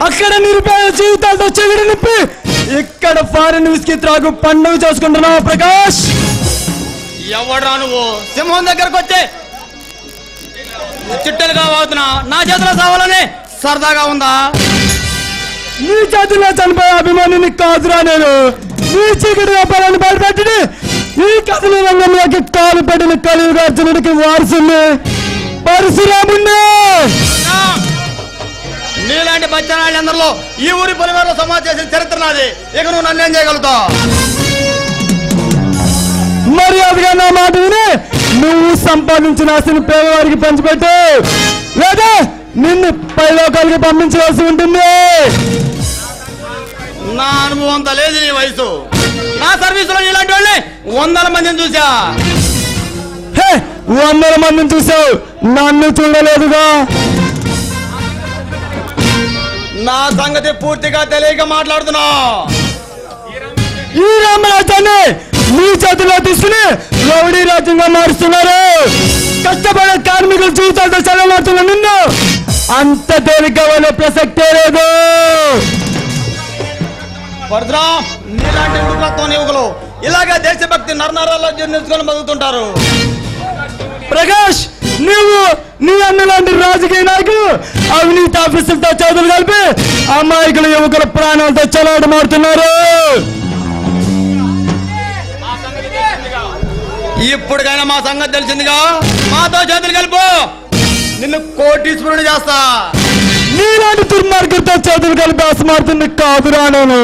అక్కడ నిరుపేద జీవితాలతో చెవిడి నిప్పి ఇక్కడ ఫారెన్ విస్కీ త్రాగు పండుగ చేసుకుంటున్నావు ప్రకాష్. ఎవడ్రా నువ్వు? సింహం దగ్గరకు వచ్చి చిట్టలుగా వాగుతున్నా నా చేతిలో సావాలని సరదాగా ఉందా? నీ చేతిలో చనిపోయే అభిమానిని కాదురా నేను. నీ చీకటి వ్యాపారాన్ని బయటపెట్టి ఈ కథల రంగంలోకి కాలు పెట్టిన కలియుగార్జునుడికి వారసుని పరశురాముణ్ణి. నీలాంటి బచ్చనాళ్ళందరిలో ఈ ఊరి పరివారంలో సమాజ్ చేసిన చరిత్ర నాది. ఇక నువ్వు నన్నేం చేయగలుగుతావు? మర్యాదగా నా మాట విని నువ్వు సంపాదించిన ఆస్తిని పేదవారికి పంచిపెట్టు, లేదా నిన్ను పైలోకాలకి పంపించవలసి ఉంటుంది. నా అనుభవం అంత లేదు నీ వయసు. నా సర్వీసులో ఇలాంటి వాళ్ళని 100 మందిని చూసా. 100 మందిని చూసావు, నన్ను చూడలేదుగా. నా సంగతి పూర్తిగా తెలియక మాట్లాడుతున్నావు. ఈ రామరాజ్యాన్ని మీ చేతిలో తీసుకుని రౌడీ రాజ్యంగా మారుస్తున్నారు. కష్టపడే కార్మికుల జీవితాలతో చదవబడుతున్న నిన్ను అంత తేలిగ్గా వాళ్ళ ప్రసక్తే లేదు. పరశురాం, నీలాంటి ఉడుకులతో యువకులు ఇలాగే దేశభక్తి నరనరాల్లో జీర్ణించుకొని బతుకుతుంటారు. ప్రకాష్, నువ్వు నీ అన్నలాంటి రాజకీయ నాయకులు అవినీతి ఆఫీసులతో చేతులు కలిపి అమాయకుల యువకుల ప్రాణాలతో చెలాటమాడుతున్నారు. ఇప్పటికైనా మా సంగతి తెలిసిందిగా, మాతో చేతులు కలుపు, నిన్ను కోటీశ్వరుడు చేస్తా. నీలాంటి దుర్మార్గులతో చేతులు కలిపి ఆసమాడుతుంది కాదురా నేను.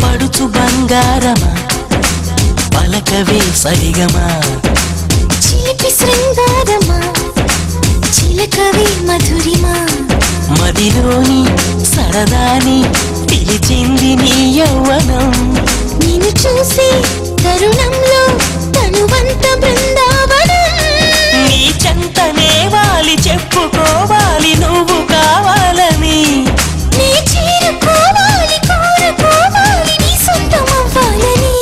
పడుచు బంగారమా పలకవే సరిగమా, చిలిపి శృంగారమా చిలకవే మధురిమా, మదిలోని సరదాని పిలిచింది నీ యౌవనం. నిన్ను చూసి తరుణంలో తనువంత బృందావనం. నీ చెంతనే వాలి చెప్పుకోవాలి నువ్వు కావాలని. నీ చేరుకోవాలి కోరుకోవాలి నీ సొంతమవ్వాలని.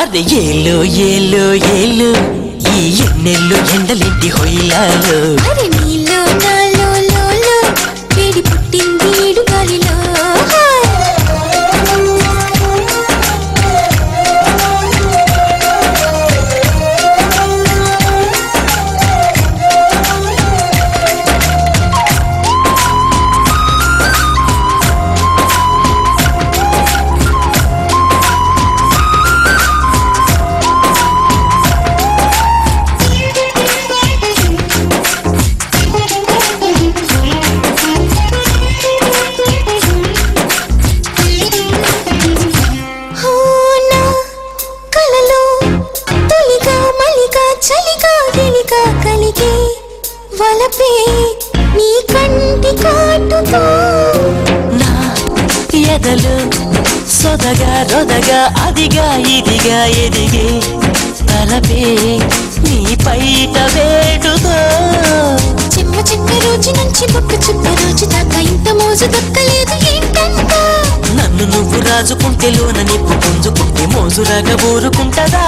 అదే ఏలో ఏలో ఏలో ఈ ఎన్నెల్లు ఎండలెంటి హొయ్యాలో. అరే నీలో నాలో లోలో వేడి పుట్టింది ఏడు గాలిలో. వలపే నీ కంటి కాటుతో నా ఎదలు సొదగా రొదగా అదిగా ఇదిగా ఎదిగే తలపే నీ పైట వేటుతో. చిమ్మ చిన్న రోజు నుంచి బొక్క చిమ్మ రోజు దాకా ఇంత మోజు దక్కలేదు ఏంటంట. నన్ను నువ్వు రాజుకుంటే లోన నిప్పు పుంజుకుంటే మోజురాగా ఊరుకుంటదా.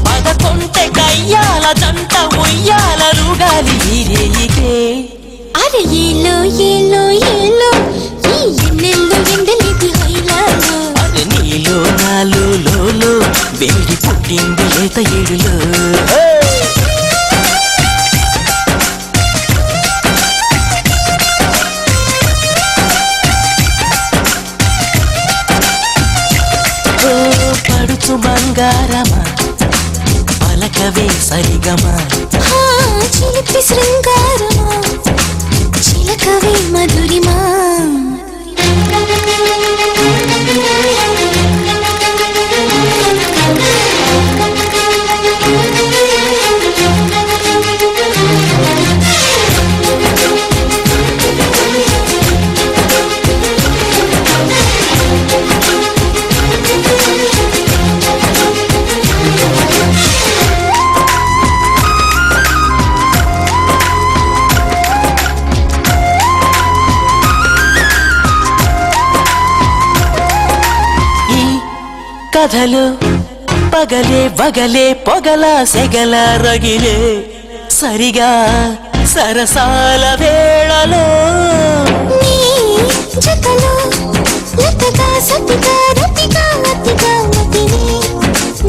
పదకొంటే కయ్యాల జంట ఉయ్యాల రుగాలి వీరేయికే. అరే ఏలో ఏలో ఏలో ఈ ఎన్నెల్లో ఎండలేది హైలాలో. అరే నీలో నాలో లోలో వేడి పుట్టింది లేత ఏడులో. పడుచు బంగారమా పలకవే సరిగమా, చిలిపి శృంగారమా చిలకవే మధురిమా. కథలు పగలే వగలే పొగల సెగల రగిలే సరిగా సరసాల వేళలో నీ జతలో లతగా సతిగా రతిగా అతిగా మతిని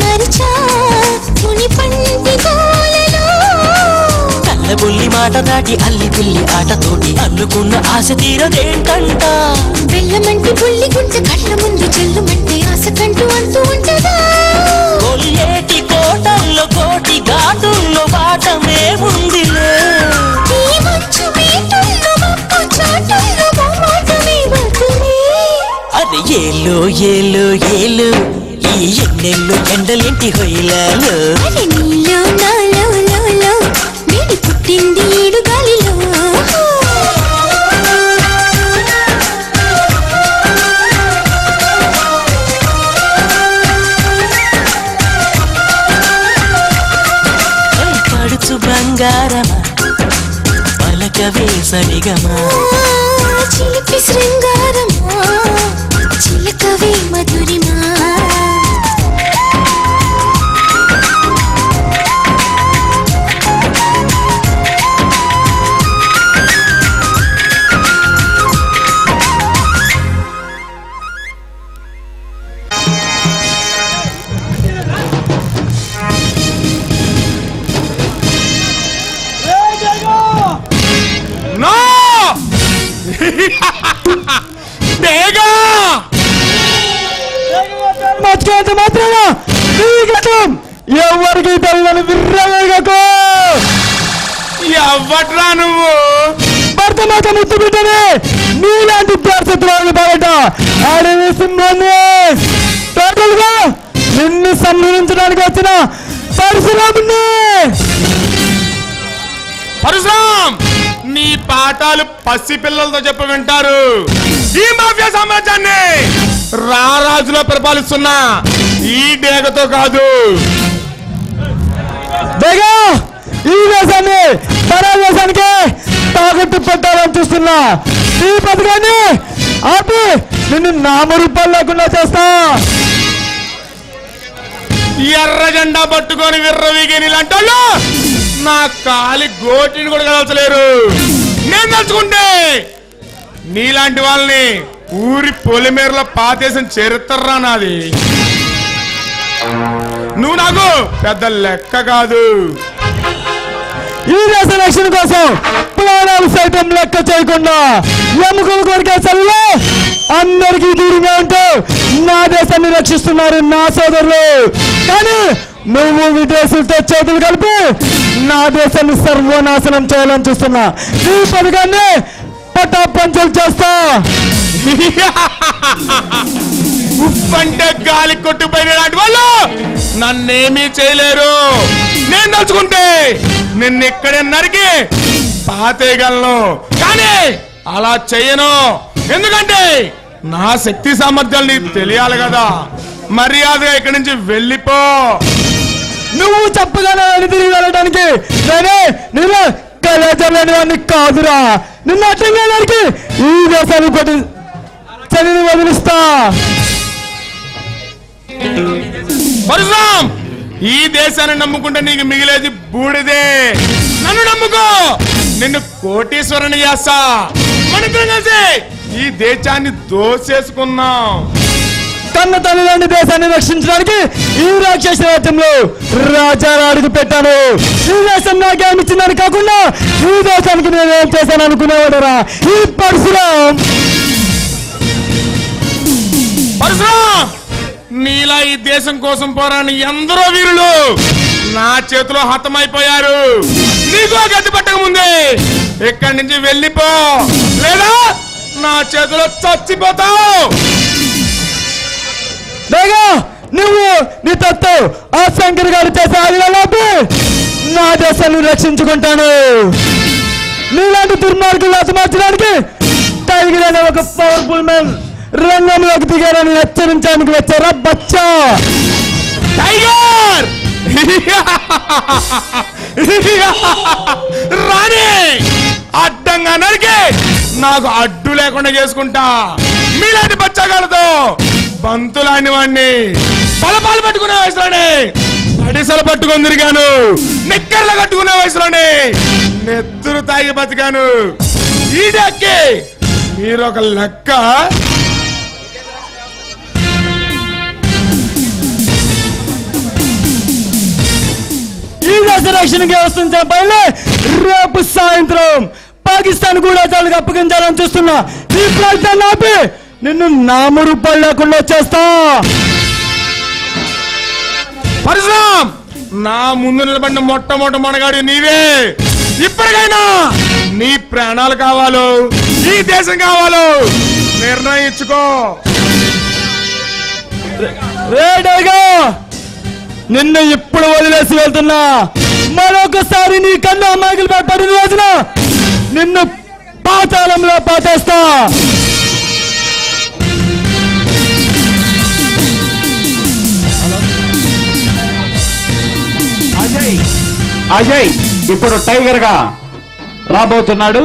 మరిచా ముని పంటి గోలలో కళ్ళబుల్లి మాట దాటి అల్లి పిల్లి ఆటతోటి అల్లుకున్న ఆశ తీరదేంటంట బెల్లమంటి బుల్లి గుంట కళ్ళ ముందు చెల్లుమంటే ఆశ కంటూ అంటూ ఉంటదా కొల్లేటి కోటల్లో కోటి ఘాటుల్లో బాటమే ఉందిలే ఈ మంచు బీటుల్లో మప్పు చాటుల్లో మొమ్మాటమే బతులే అది ఏలు ఏలు ఏలు ఈ ఎన్నెళ్ళు ఎండలేంటి హొయ్యలాలు అరే నీలో నాలో లో వేడి పుట్టింది ఈడు గాలిలో పడుచు బంగారమా పలకవే సరిగమా చిలిపి శృంగారమా చిలకవే మధురిమా నో బేగా మర్చిపోతే మాత్రాన నీ గతం ఎవరికి తెల్లని విర్రవేగకు ఎవ్వట్రా నువ్వు భర్త మాట ముద్దు బిడ్డని నీలాంటి దర్శకులు బయట అడవి సింహాన్ని టోటల్ గా నిన్ను సంహరించడానికి వచ్చిన పరశురాముని పరశురామ్ నీ పాఠాలు పసి పిల్లలతో చెప్ప వింటారు ఈ మాఫియా సామ్రాజ్యాన్ని రారాజులో పరిపాలిస్తున్నా ఈ డేగతో కాదు బేగా ఈ దేశాన్ని పరా దేశానికి తాకట్టు పెట్టాలని చూస్తున్నా ఈ పథకాన్ని ఆపి నిన్ను నామరూపాలు లేకుండా చేస్తా ఎర్ర జెండా పట్టుకొని విర్రవీగే నీలాంటి వాళ్ళు నా కాలి గోటిని కూడా కదల్చలేరు నేను తలుచుకుంటే నీలాంటి వాళ్ళని ఊరి పొలిమేరలో పాతేసిన చరిత్ర నాది నువ్వు నాకు పెద్ద లెక్క కాదు ఈ దేశ రక్షణ కోసం ప్రాణాలు సైతం లెక్క చేయకుండా ఎముకలు కొరికే చల్లో అందరికీ దూరంగా ఉంటూ నా దేశాన్ని రక్షిస్తున్నారు నా సోదరులు కానీ నువ్వు విదేశీలతో చేతులు కలిపి నా దేశాన్ని సర్వనాశనం చేయాలని చూస్తున్నా ఈ పథకాన్ని పటాపంచలు చేస్తా ఉప్పంటే గాలి కొట్టుపోయిన లాంటి వాళ్ళు నన్నేమీ చేయలేరు నేను తలుచుకుంటే నిన్ను ఇక్కడే నరికి పాతేయగలను కానీ అలా చెయ్యను ఎందుకంటే నా శక్తి సామర్థ్యాలు నీకు తెలియాలి కదా మర్యాదగా ఇక్కడి నుంచి వెళ్ళిపో నువ్వు చెప్పగానే తిరిగి వెళ్ళడానికి నేను కళాచారులని వాడిని కాదురా నిన్ను అడ్డంగా నరికి ఈ దేశాన్ని కొట్టి చలిని వదిలిస్తా పరశురామ్ ఈ దేశాన్ని నమ్ముకుంటే నీకు మిగిలేది బూడిదే నన్ను నమ్ముకో నిన్ను కోటీశ్వరుని చేస్తా మనిద్దరం కలిసి ఈ దేశాన్ని దోసేసుకున్నాం కన్న తల్లిదండ్రి దేశాన్ని రక్షించడానికి ఈ రాక్షస రాజ్యంలో రాజాను అడుగు పెట్టాను ఈ దేశం నాకేమి ఇచ్చిందని కాకుండా ఈ దేశానికి నేనేం చేశాను అనుకునేవాడరా ఈ పరశురామ్ నీలా ఈ దేశం కోసం పోరాని ఎందరో వీరులు నా చేతిలో హతమైపోయారు నీకు గతి పట్టక ముందే ఇక్కడి నుంచి వెళ్ళిపో లేదా నా చేతిలో చచ్చిపోతావు నువ్వు నీ తత్తో ఆ శంకర్ గారు చేసే ఆదిలోపు నా దేశాన్ని రక్షించుకుంటాను నీలాంటి దుర్మార్గులు హతమార్చడానికి టైగర్ అనే ఒక పవర్ఫుల్ మ్యాన్ రంగంలోకి దిగారని హెచ్చరించడానికి వచ్చారా బచ్చా టైగర్ రాణి అడ్డంగా నరికి నాకు అడ్డు లేకుండా చేసుకుంటా మీలాంటి బచ్చగాళ్ళతో బంతులాంటి వాడిని తలపాలు పట్టుకునే వయసులోనే అడిసలు పట్టుకొని తిరిగాను, నిక్కర్లు కట్టుకునే వయసులోనే నెత్తురు తాగి బతికాను. ఈడెక్కి మీరొక లెక్క. ఈ దేశ రక్షణకి వస్తున్న పైన రేపు సాయంత్రం పాకిస్తాన్ కూడా చాలకు అప్పగించాలని చూస్తున్నా. ఈ ప్రయత్నాన్ని ఆపి నిన్ను నామరు రూపాయలు లేకుండా చేస్తా. పరశురామ్, నా ముందు నిలబడిన మొట్టమొదటి మనగాడు నీవే. ఇప్పటికైనా నీ ప్రాణాలు కావాలో ఈ దేశం కావాలో నిర్ణయించుకో. రేడేగా నిన్ను ఇప్పుడు వదిలేసి వెళ్తున్నా. మరొకసారి నీ కన్ను అమ్మాయిలు పడిన రోజున నిన్ను పాతాళంలో పాతేస్తా. అజయ్ ఇప్పుడు టైగర్ గా రాబోతున్నాడు.